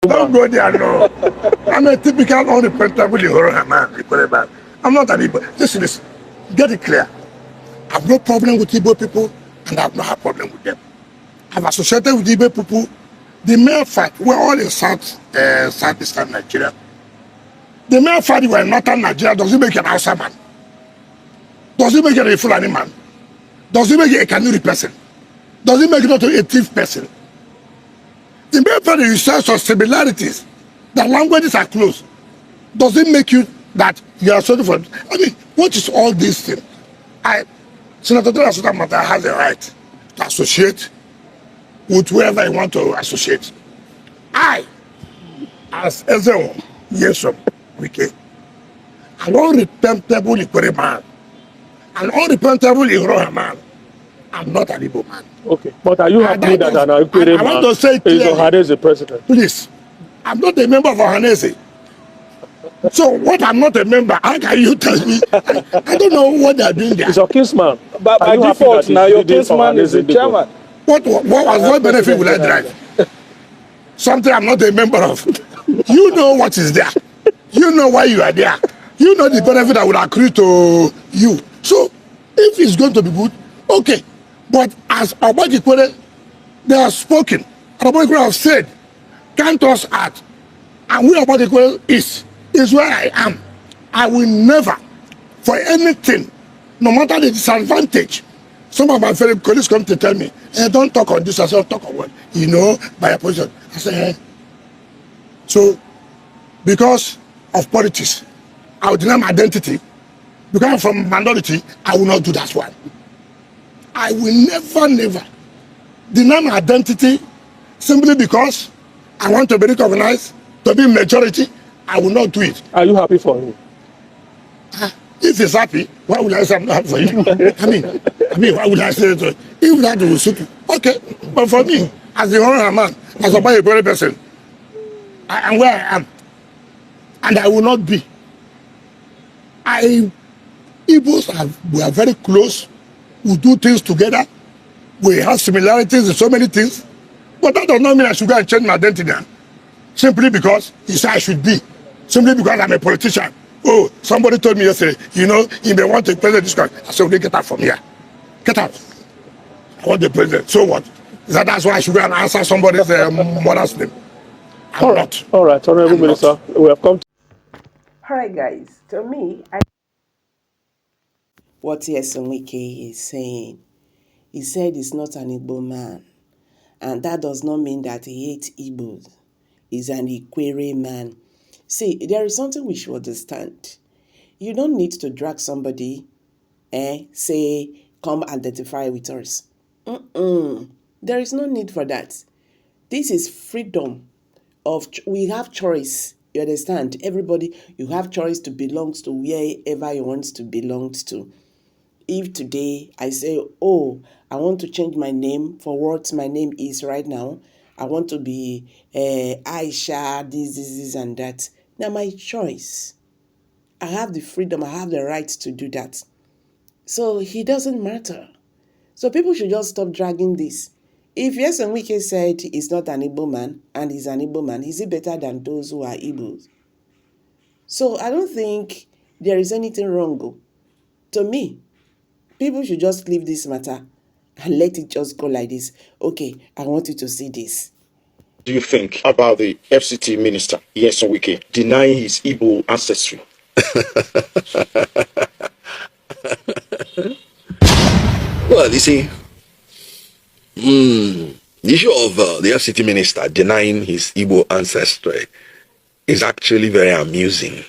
Don't go there, no. I'm a typical unrepentable Igbo man. I'm not an Igbo. Listen, get it clear. I have no problem with Igbo people, and I have no problem with them. I've associated with Igbo people. The mere fact we're all in southeastern Nigeria. The mere fact we're in northern Nigeria doesn't make you an Hausa man. Doesn't make you a Fulani man. Doesn't make you a Kanuri person. Doesn't make you not a thief person. The mere fact that you share some similarities, that languages are close, doesn't make you that you are sorry for. I mean, what is all this thing? Senator Dora Mata has a right to associate with whoever I want to associate. I, as Ezewo, Yesom, Wike, an unrepentable Ikore man, an unrepentable Igbo man, I'm not an Igbo man. Okay, but are you happy that an Ikore man is Ohaneze president? Please, I'm not a member of Ohaneze. So what I'm not a member, how can you tell me? I don't know what they're doing there. He's your kinsman. But by default, now your kinsman is the chairman. What benefit will I derive? Something I'm not a member of. You know what is there. You know why you are there. You know the benefit that will accrue to you. So if it's going to be good, okay. But as Obadikwere, they have spoken. Obadikwere have said, count us out. And where Obadikwere is where I am. I will never, for anything, no matter the disadvantage. Some of my fellow colleagues come to tell me, don't talk on this, I say, talk on what? You know, by a position. I say, So, because of politics, I will deny my identity. Because I'm from minority, I will not do that one. I will never deny my identity simply because I want to be recognized, to be majority. I will not do it. Are you happy for him? If he's happy, why would I say I'm not happy for him? I mean, why would I say it? If that will suit you, okay. But for me, as the honorable man, as a very person, I am where I am, and I will not be. Igbos we are very close. We do things together. We have similarities in so many things. But that does not mean I should go and change my identity now. Simply because he said I should be. Simply because I'm a politician. Oh, somebody told me yesterday, you know, he may want to president this country. I said, okay, get out from here. Get out. I want the president. So what? That's why I should go and answer somebody's mother's name. I'm not. All right, Honorable Minister, we have come to... All right, guys. To me, what Wike is saying, he said he's not an Igbo man. And that does not mean that he hates Igbos. He's an Ikwere man. See, there is something we should understand. You don't need to drag somebody say, come identify with us. There is no need for that. This is freedom of, we have choice. You understand? Everybody, you have choice to belong to wherever you want to belong to. If today I say, oh, I want to change my name for what my name is right now, I want to be Aisha, this, and that. Now my choice. I have the freedom, I have the right to do that. So it doesn't matter. So people should just stop dragging this. If Wike said he's not an Igbo man and he's an Igbo man, is he better than those who are Igbos? So I don't think there is anything wrong. To me, people should just leave this matter and let it just go like this. Okay, I want you to see this. Do you think about the FCT minister, Wike, denying his Igbo ancestry? Well, you see, the issue of the FCT minister denying his Igbo ancestry is actually very amusing.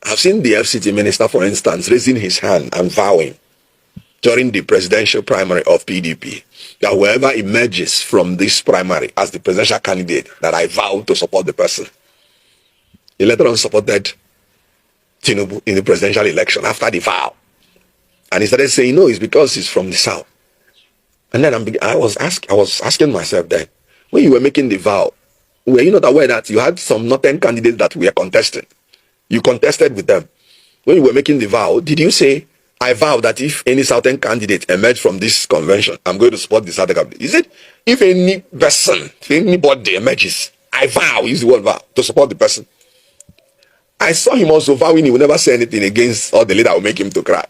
I've seen the FCT minister, for instance, raising his hand and vowing during the presidential primary of PDP that whoever emerges from this primary as the presidential candidate, that I vow to support the person. He later on supported Tinubu in the presidential election after the vow. And he started saying, no, it's because he's from the south. And then I was asking myself then, when you were making the vow, were you not aware that you had some northern candidates that were contesting? You contested with them. When you were making the vow, did you say, I vow that if any southern candidate emerged from this convention, I'm going to support the southern candidate? Is it if any person, if anybody emerges, I vow, use the word vow, to support the person. I saw him also vowing he would never say anything against all the leader will make him to cry.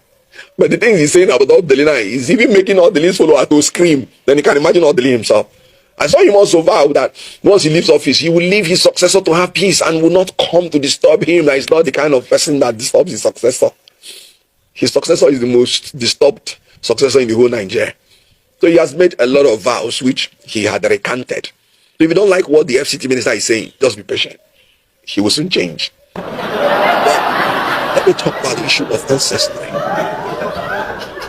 But the things he's saying about all the leader is even making all the leaders follow to scream. Then you can imagine all the leader himself. I saw him also vow that once he leaves office, he will leave his successor to have peace and will not come to disturb him. That he's not the kind of person that disturbs his successor. His successor is the most disturbed successor in the whole Nigeria. So he has made a lot of vows which he had recanted. So if you don't like what the FCT minister is saying, just be patient. He will soon change. Let me talk about the issue of ancestry.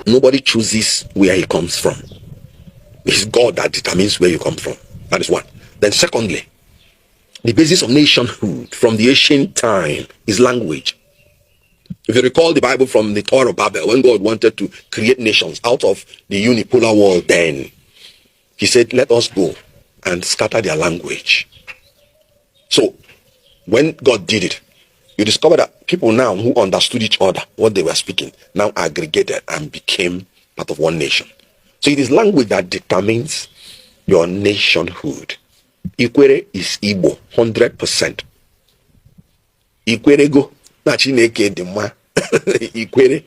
Nobody chooses where he comes from. It's God that determines where you come from. That is one. Then secondly, the basis of nationhood from the ancient time is language. If you recall the Bible from the Tower of Babel, when God wanted to create nations out of the unipolar world, then he said, let us go and scatter their language. So when God did it, you discover that people now who understood each other, what they were speaking, now aggregated and became part of one nation. So it is language that determines your nationhood. Ikwere is Igbo, 100%. Ikwere go, na Chineke dị mma. Ikwere.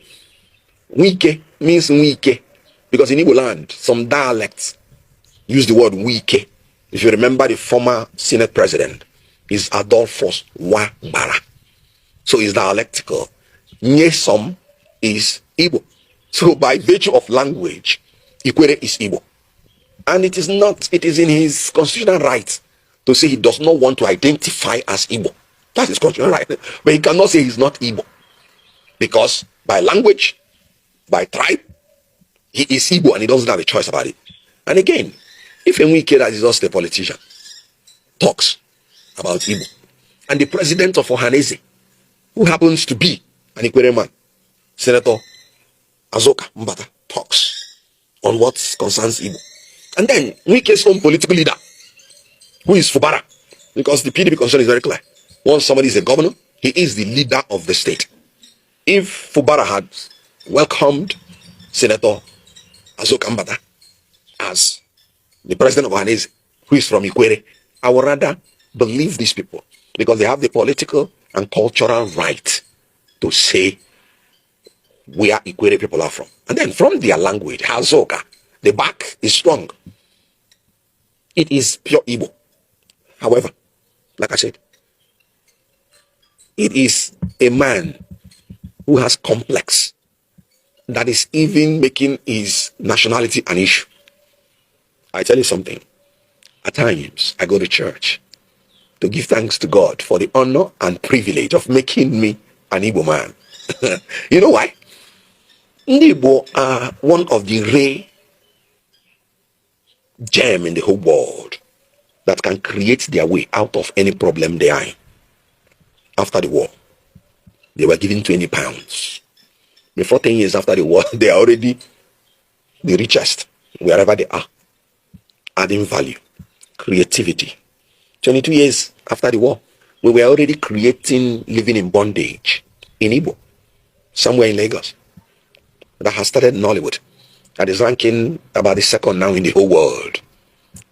Wike means Wike. Because in Igbo land, some dialects use the word Wike. If you remember the former Senate president, is Adolphus Wabara. So it's dialectical. Nyesom is Igbo. So by virtue of language, Ikwere is Igbo. And it is not, it is in his constitutional right to say he does not want to identify as Igbo. That's his constitutional right. But he cannot say he's not Igbo. Because by language, by tribe, he is Igbo and he doesn't have a choice about it. And again, if a Wike that is just a politician talks about Igbo, and the president of Ohanese, who happens to be an Ikwere man, Senator Azoka Mbata, talks on what concerns Igbo. And then Wike's own political leader, who is Fubara, because the PDP concern is very clear. Once somebody is a governor, he is the leader of the state. If Fubara had welcomed Senator Azoka Mbata as the president of Ohanese, who is from Ikwere, I would rather believe these people because they have the political and cultural right to say where Ikwere people are from. And then from their language, Azoka, the back is strong. It is pure Igbo. However, like I said, it is a man who has complex that is even making his nationality an issue. I tell you something. At times, I go to church to give thanks to God for the honor and privilege of making me an Igbo man. You know why? Igbo are one of the rare gem in the whole world that can create their way out of any problem they are in. After the war, they were given 20 pounds. Before 10 years after the war, they are already the richest wherever they are. Adding value, creativity. 22 years after the war, we were already creating living in bondage in Igbo, somewhere in Lagos, that has started in Hollywood, that is ranking about the second now in the whole world.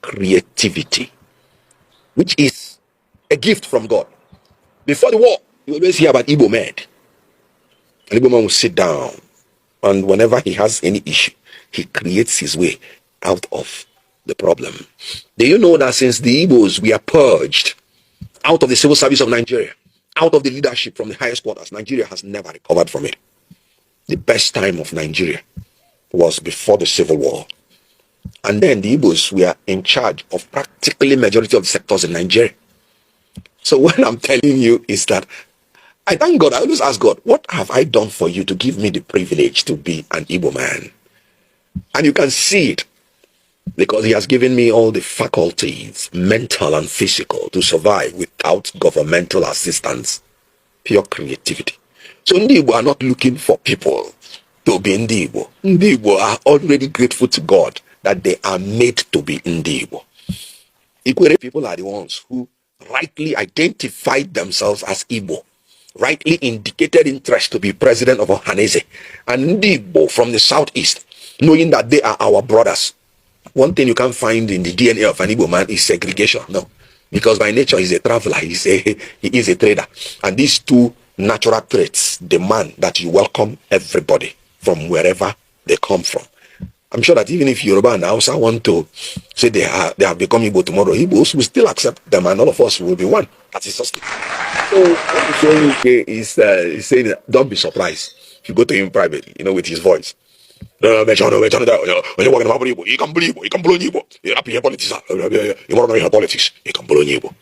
Creativity, which is a gift from God. Before the war, you always hear about Igbo man. An Igbo man will sit down, and whenever he has any issue, he creates his way out of the problem. Do you know that since the Igbos were purged out of the civil service of Nigeria, out of the leadership from the highest quarters, Nigeria has never recovered from it. The best time of Nigeria was before the civil war. And then the Igbos were in charge of practically majority of the sectors in Nigeria. So what I'm telling you is that I thank God. I always ask God, what have I done for you to give me the privilege to be an Igbo man? And you can see it because he has given me all the faculties, mental and physical, to survive without governmental assistance. Pure creativity. So Ndi Igbo are not looking for people to be Ndi Igbo. Ndi Igbo are already grateful to God that they are made to be Ndi Igbo. Ikwere people are the ones who rightly identified themselves as Igbo, rightly indicated interest to be president of Ohanese, and Ndi Igbo from the southeast, knowing that they are our brothers. One thing you can't find in the DNA of an Igbo man is segregation. No. because by nature he's a traveler, he is a trader. And these two natural traits demand that you welcome everybody from wherever they come from. I'm sure that even if Yoruba and Hausa want to say they have become Igbo tomorrow, Igbos will still accept them, and all of us will be one. That is just. So is saying, don't be surprised if you go to him privately, with his voice. When you're walking about Igbo, you can believe Igbo, you can blow Igbo. You're happy politics. You want to know your politics, you can blow Igbo.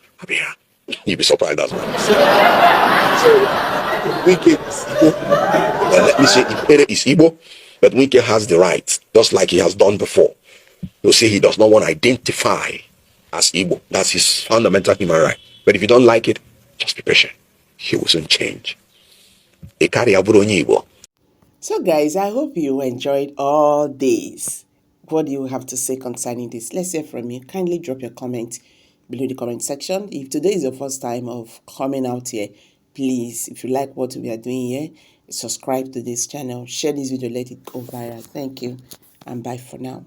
You'll be surprised as well. So, Wike is Igbo. And let me say, Ipere is Igbo, but Wike has the right, just like he has done before, to say he does not want to identify as Igbo. That's his fundamental human right. But if you don't like it, just be patient. He will soon change. So guys, I hope you enjoyed all this. What do you have to say concerning this? Let's hear from you. Kindly drop your comment below the comment section. If today is your first time of coming out here, please, if you like what we are doing here, subscribe to this channel, share this video, let it go viral. Thank you, and bye for now.